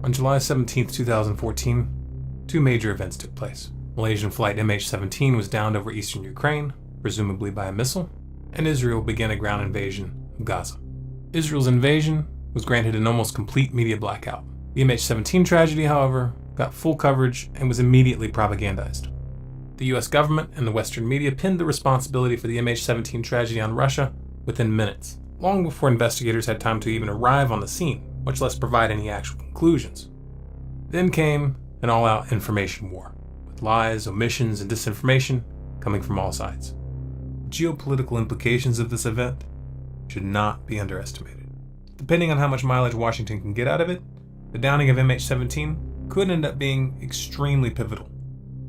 On July 17, 2014, two major events took place. Malaysian flight MH17 was downed over eastern Ukraine, presumably by a missile, and Israel began a ground invasion of Gaza. Israel's invasion was granted an almost complete media blackout. The MH17 tragedy, however, got full coverage and was immediately propagandized. The US government and the Western media pinned the responsibility for the MH17 tragedy on Russia within minutes, long before investigators had time to even arrive on the scene, much less provide any actual conclusions. Then came an all-out information war, with lies, omissions, and disinformation coming from all sides. The geopolitical implications of this event should not be underestimated. Depending on how much mileage Washington can get out of it, the downing of MH17 could end up being extremely pivotal.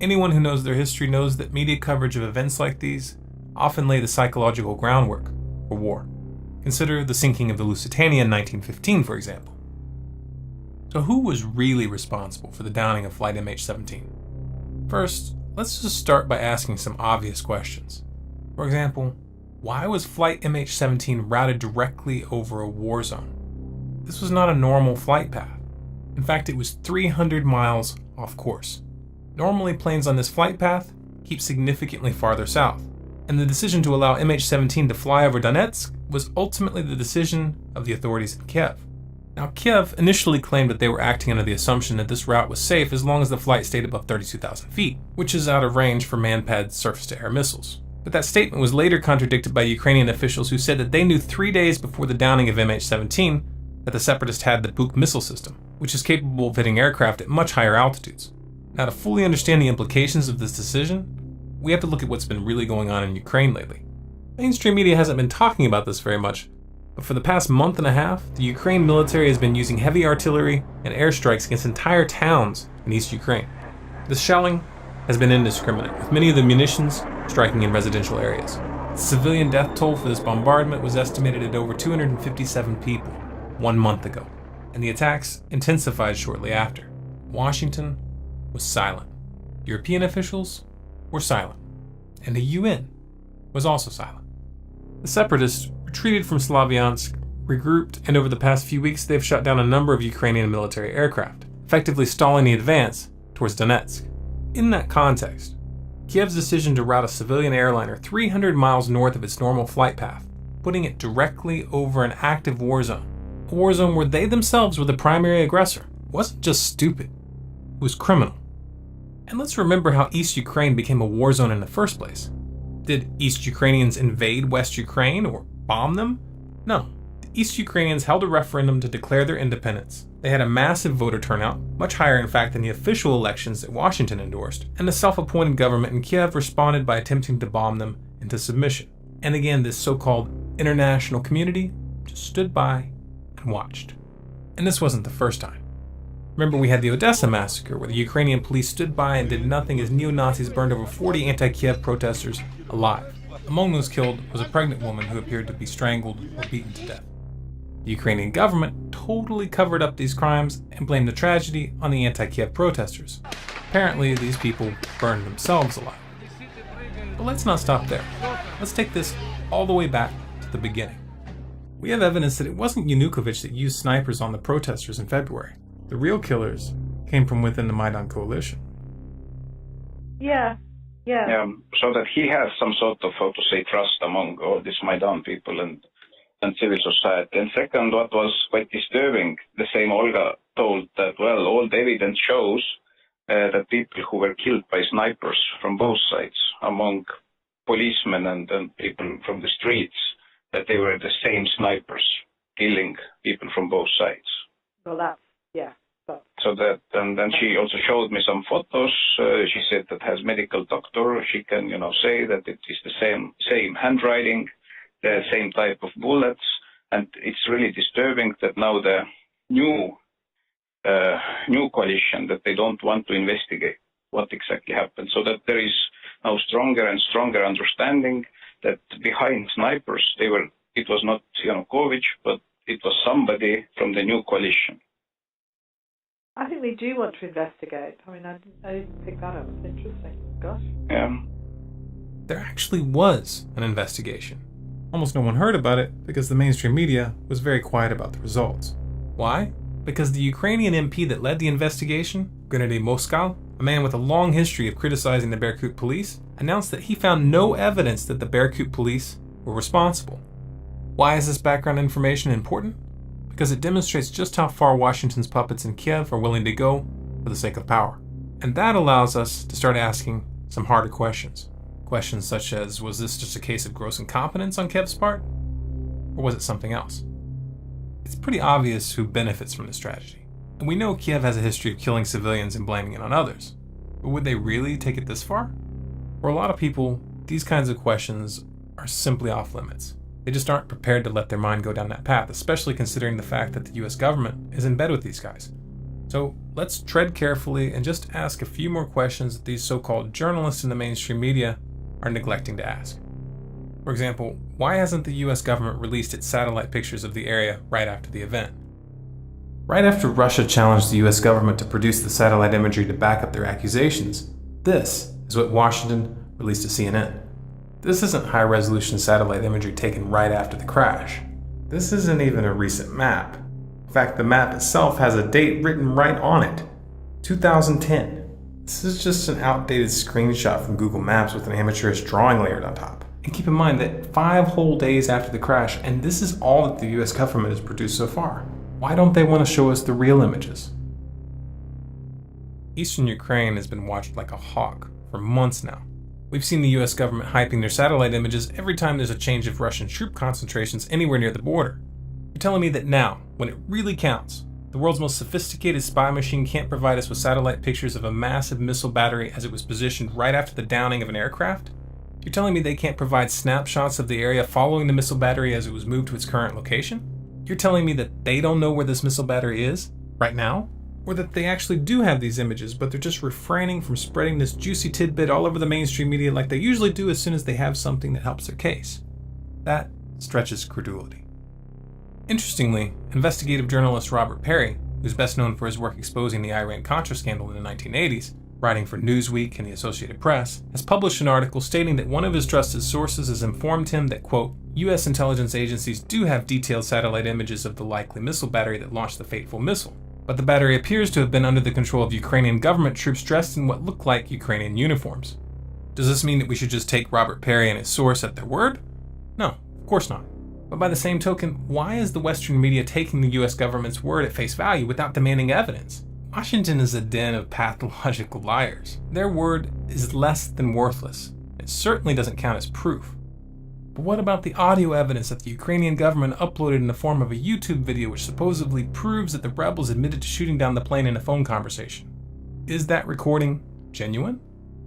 Anyone who knows their history knows that media coverage of events like these often lay the psychological groundwork for war. Consider the sinking of the Lusitania in 1915, for example. So who was really responsible for the downing of flight MH17? First, let's just start by asking some obvious questions. For example, why was flight MH17 routed directly over a war zone? This was not a normal flight path. In fact, it was 300 miles off course. Normally, planes on this flight path keep significantly farther south, and the decision to allow MH17 to fly over Donetsk was ultimately the decision of the authorities in Kiev. Now, Kiev initially claimed that they were acting under the assumption that this route was safe as long as the flight stayed above 32,000 feet, which is out of range for man-pad surface-to-air missiles. But that statement was later contradicted by Ukrainian officials who said that they knew 3 days before the downing of MH17 that the separatists had the Buk missile system, which is capable of hitting aircraft at much higher altitudes. Now, to fully understand the implications of this decision, we have to look at what's been really going on in Ukraine lately. Mainstream media hasn't been talking about this very much, but for the past month and a half, the Ukraine military has been using heavy artillery and airstrikes against entire towns in East Ukraine. This shelling has been indiscriminate, with many of the munitions striking in residential areas. The civilian death toll for this bombardment was estimated at over 257 people 1 month ago, and the attacks intensified shortly after. Washington was silent. European officials were silent, and the UN was also silent. The separatists retreated from Slavyansk, regrouped, and over the past few weeks they've shot down a number of Ukrainian military aircraft, effectively stalling the advance towards Donetsk. In that context, Kiev's decision to route a civilian airliner 300 miles north of its normal flight path, putting it directly over an active war zone, a war zone where they themselves were the primary aggressor, wasn't just stupid, it was criminal. And let's remember how East Ukraine became a war zone in the first place. Did East Ukrainians invade West Ukraine or bomb them? No. The East Ukrainians held a referendum to declare their independence. They had a massive voter turnout, much higher in fact than the official elections that Washington endorsed, and the self-appointed government in Kiev responded by attempting to bomb them into submission. And again, this so-called international community just stood by and watched. And this wasn't the first time. Remember, we had the Odessa massacre, where the Ukrainian police stood by and did nothing as neo-Nazis burned over 40 anti-Kiev protesters alive. Among those killed was a pregnant woman who appeared to be strangled or beaten to death. The Ukrainian government totally covered up these crimes and blamed the tragedy on the anti-Kiev protesters. Apparently, these people burned themselves alive. But let's not stop there. Let's take this all the way back to the beginning. We have evidence that it wasn't Yanukovych that used snipers on the protesters in February. The real killers came from within the Maidan coalition. Yeah. So that he has some sort of, how to say, trust among all these Maidan people and civil society. And second, what was quite disturbing, the same Olga told that, well, all the evidence shows that people who were killed by snipers from both sides, among policemen and people from the streets, that they were the same snipers killing people from both sides. Well, that's, yeah. So that, and then she also showed me some photos. She said that as medical doctor, she can, say that it is the same handwriting, the same type of bullets, and it's really disturbing that now the new coalition, that they don't want to investigate what exactly happened. So that there is now stronger and stronger understanding that behind snipers, it was not Yanukovych, but it was somebody from the new coalition. I think they do want to investigate. I mean, I didn't pick that up. It's interesting. Gosh. Yeah. There actually was an investigation. Almost no one heard about it because the mainstream media was very quiet about the results. Why? Because the Ukrainian MP that led the investigation, Gennady Moskal, a man with a long history of criticizing the Berkut police, announced that he found no evidence that the Berkut police were responsible. Why is this background information important? Because it demonstrates just how far Washington's puppets in Kiev are willing to go for the sake of power. And that allows us to start asking some harder questions. Questions such as, was this just a case of gross incompetence on Kiev's part? Or was it something else? It's pretty obvious who benefits from this tragedy. And we know Kiev has a history of killing civilians and blaming it on others. But would they really take it this far? For a lot of people, these kinds of questions are simply off limits. They just aren't prepared to let their mind go down that path, especially considering the fact that the US government is in bed with these guys. So let's tread carefully and just ask a few more questions that these so-called journalists in the mainstream media are neglecting to ask. For example, why hasn't the US government released its satellite pictures of the area right after the event? Right after Russia challenged the US government to produce the satellite imagery to back up their accusations, this is what Washington released to CNN. This isn't high-resolution satellite imagery taken right after the crash. This isn't even a recent map. In fact, the map itself has a date written right on it, 2010. This is just an outdated screenshot from Google Maps with an amateurish drawing layered on top. And keep in mind that 5 whole days after the crash, and this is all that the US government has produced so far. Why don't they want to show us the real images? Eastern Ukraine has been watched like a hawk for months now. We've seen the US government hyping their satellite images every time there's a change of Russian troop concentrations anywhere near the border. You're telling me that now, when it really counts, the world's most sophisticated spy machine can't provide us with satellite pictures of a massive missile battery as it was positioned right after the downing of an aircraft? You're telling me they can't provide snapshots of the area following the missile battery as it was moved to its current location? You're telling me that they don't know where this missile battery is, right now? Or that they actually do have these images, but they're just refraining from spreading this juicy tidbit all over the mainstream media like they usually do as soon as they have something that helps their case? That stretches credulity. Interestingly, investigative journalist Robert Perry, who's best known for his work exposing the Iran-Contra scandal in the 1980s, writing for Newsweek and the Associated Press, has published an article stating that one of his trusted sources has informed him that, quote, US intelligence agencies do have detailed satellite images of the likely missile battery that launched the fateful missile, but the battery appears to have been under the control of Ukrainian government troops dressed in what look like Ukrainian uniforms. Does this mean that we should just take Robert Perry and his source at their word? No, of course not. But by the same token, why is the Western media taking the US government's word at face value without demanding evidence? Washington is a den of pathological liars. Their word is less than worthless. It certainly doesn't count as proof. But what about the audio evidence that the Ukrainian government uploaded in the form of a YouTube video which supposedly proves that the rebels admitted to shooting down the plane in a phone conversation? Is that recording genuine?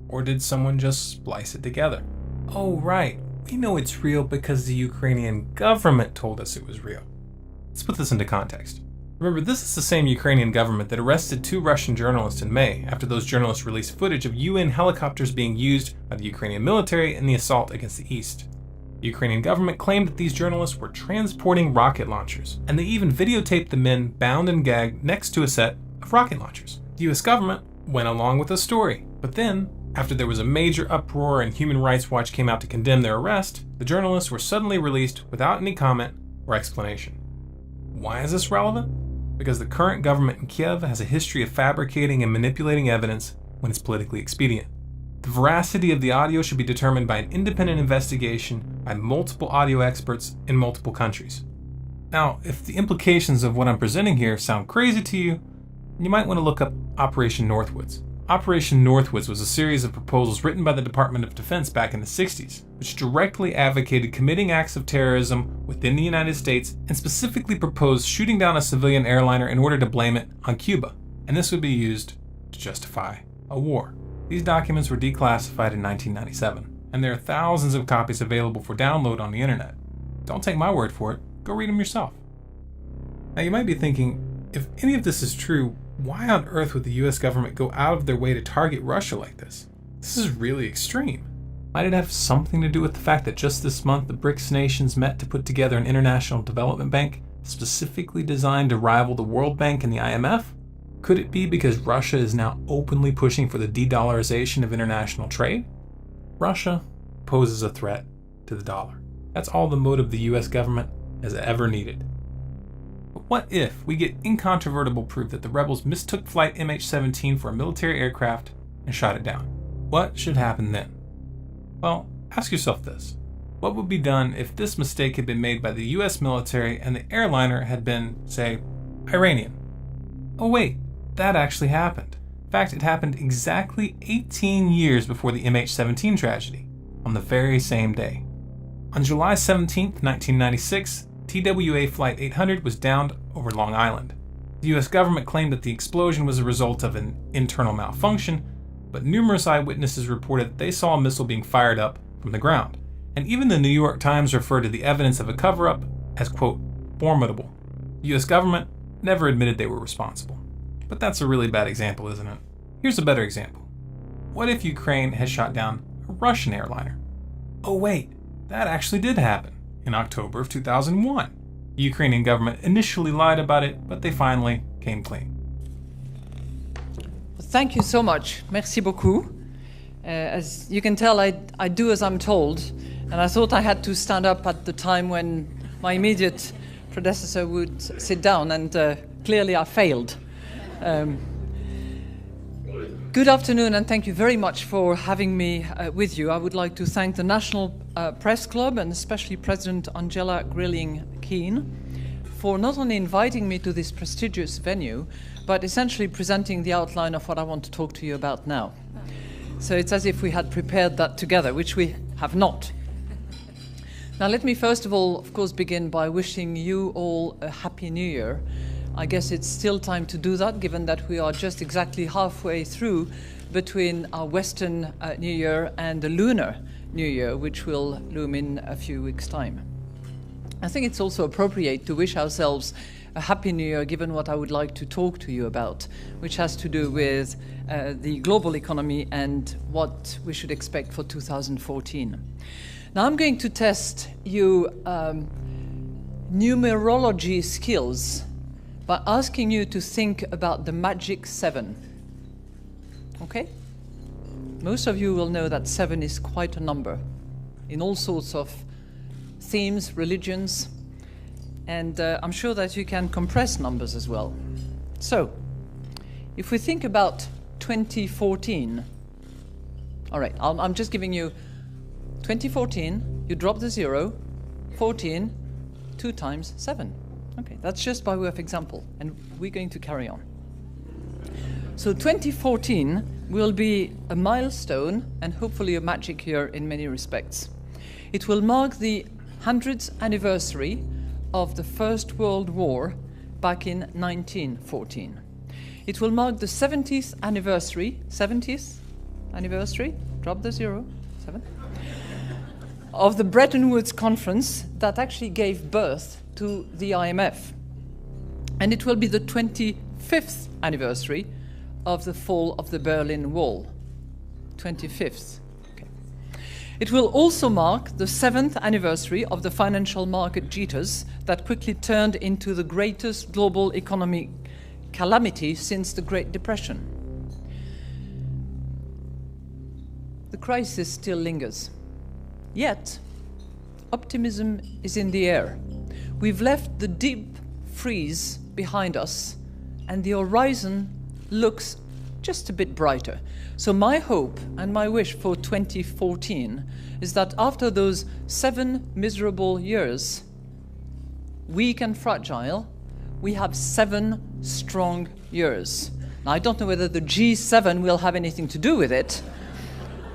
Or did someone just splice it together? Oh right, we know it's real because the Ukrainian government told us it was real. Let's put this into context. Remember, this is the same Ukrainian government that arrested 2 Russian journalists in May after those journalists released footage of UN helicopters being used by the Ukrainian military in the assault against the East. The Ukrainian government claimed that these journalists were transporting rocket launchers, and they even videotaped the men bound and gagged next to a set of rocket launchers. The US government went along with the story, but then, after there was a major uproar and Human Rights Watch came out to condemn their arrest, the journalists were suddenly released without any comment or explanation. Why is this relevant? Because the current government in Kiev has a history of fabricating and manipulating evidence when it's politically expedient. The veracity of the audio should be determined by an independent investigation by multiple audio experts in multiple countries. Now, if the implications of what I'm presenting here sound crazy to you, you might want to look up Operation Northwoods. Operation Northwoods was a series of proposals written by the Department of Defense back in the 60s, which directly advocated committing acts of terrorism within the United States and specifically proposed shooting down a civilian airliner in order to blame it on Cuba, and this would be used to justify a war. These documents were declassified in 1997, and there are thousands of copies available for download on the internet. Don't take my word for it, go read them yourself. Now you might be thinking, if any of this is true, why on earth would the US government go out of their way to target Russia like this? This is really extreme. Might it have something to do with the fact that just this month the BRICS nations met to put together an international development bank specifically designed to rival the World Bank and the IMF? Could it be because Russia is now openly pushing for the de-dollarization of international trade? Russia poses a threat to the dollar. That's all the motive the US government has ever needed. But What if we get incontrovertible proof that the rebels mistook flight MH17 for a military aircraft and shot it down? What should happen then? Well, ask yourself this. What would be done if this mistake had been made by the US military and the airliner had been, say, Iranian? Oh wait, that actually happened. In fact, it happened exactly 18 years before the MH17 tragedy, on the very same day. On July 17, 1996, TWA Flight 800 was downed over Long Island. The US government claimed that the explosion was a result of an internal malfunction, but numerous eyewitnesses reported that they saw a missile being fired up from the ground. And even the New York Times referred to the evidence of a cover-up as, quote, formidable. The US government never admitted they were responsible. But that's a really bad example, isn't it? Here's a better example. What if Ukraine had shot down a Russian airliner? Oh wait, that actually did happen in October of 2001. The Ukrainian government initially lied about it, but they finally came clean. Thank you so much. Merci beaucoup. As you can tell, I do as I'm told, and I thought I had to stand up at the time when my immediate predecessor would sit down, and clearly I failed. Good afternoon, and thank you very much for having me with you. I would like to thank the National Press Club, and especially President Angela Grilling-Keane, for not only inviting me to this prestigious venue, but essentially presenting the outline of what I want to talk to you about now. So it's as if we had prepared that together, which we have not. Now let me first of all, of course, begin by wishing you all a Happy New Year. I guess it's still time to do that, given that we are just exactly halfway through between our Western New Year and the Lunar New Year, which will loom in a few weeks' time. I think it's also appropriate to wish ourselves a Happy New Year, given what I would like to talk to you about, which has to do with the global economy and what we should expect for 2014. Now I'm going to test you numerology skills by asking you to think about the magic 7. Okay? Most of you will know that 7 is quite a number in all sorts of themes, religions, and I'm sure that you can compress numbers as well. So, if we think about 2014, all right, I'm just giving you 2014, you drop the 0, 14, 2 times 7. Okay, that's just by way of example, and we're going to carry on. So 2014 will be a milestone and hopefully a magic year in many respects. It will mark the 100th anniversary of the First World War back in 1914. It will mark the 70th anniversary, drop the 0, 7, of the Bretton Woods Conference that actually gave birth to the IMF. And it will be the 25th anniversary of the fall of the Berlin Wall. 25th. Okay. It will also mark the 7th anniversary of the financial market jitters that quickly turned into the greatest global economic calamity since the Great Depression. The crisis still lingers. Yet, optimism is in the air. We've left the deep freeze behind us, and the horizon looks just a bit brighter. So my hope and my wish for 2014 is that after those 7 miserable years, weak and fragile, we have 7 strong years. Now, I don't know whether the G7 will have anything to do with it,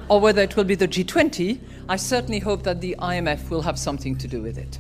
or whether it will be the G20. I certainly hope that the IMF will have something to do with it.